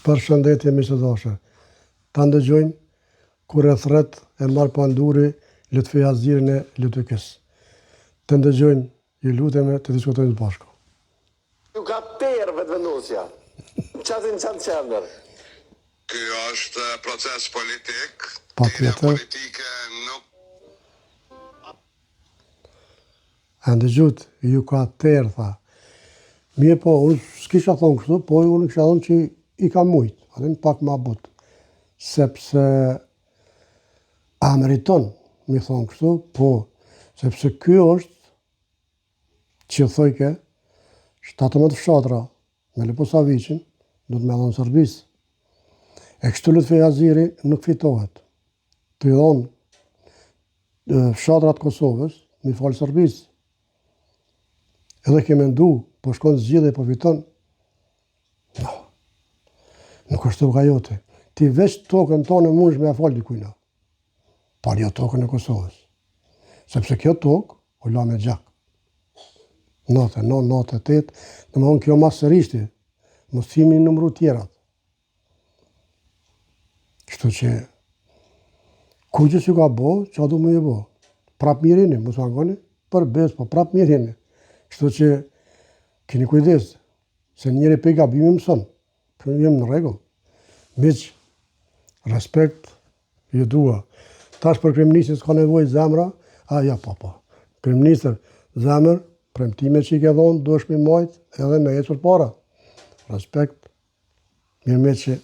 Për shëndetje miq të dashur. Ta ndëgjojmë kur e thret e marr panduri Lutfi Azirin e Lutvikës. Të ndëgjojmë, ju lutem të diskutojmë bashkë. Ju ka terë vetëvendosja. Qatin qatë qendër. Ky është proces politik. Patjetër. Politike nuk A ndëgjut, ju ka terë, tha. Mirë po, unë s'kisha thonë kështu, po unë kisha thonë që i ka mujtë, atë pak ma but. Sepse a meriton, mi thonë kështu, po, sepse kjo është që thojke 17 fshatra me Leposavicin, do të me dhonë sërbis. E kështu Lutfi Aziri nuk fitohet. Të i dhonë fshatrat Kosovës, mi falë sërbis. Edhe ke mendu, po shkon zgjidhje po fiton. No. Nuk është toka jote. Ti veç tokën tonë mundesh me ia fal dikujt. Por jo tokën e Kosovës. Sepse kjo tokë u la me gjak. 99, 98, domethënë kjo masërishti, mos thimi numru tjera. Kështu që kuqës ju ka bo, që du më ju bo. Prap mirini, mos angoni, për bes, po prap mirini. Kështu që keni kujdes, se njëri pe gabimi mëson, për jem në rregull. Miq, respekt, ju dua. Tash për kryeministin s'ka nevojë zemra, ja po. Kryeministër, zemër, premtime që i ke dhonë, duhesh mi majt edhe me ecur para. Respekt, mirë me që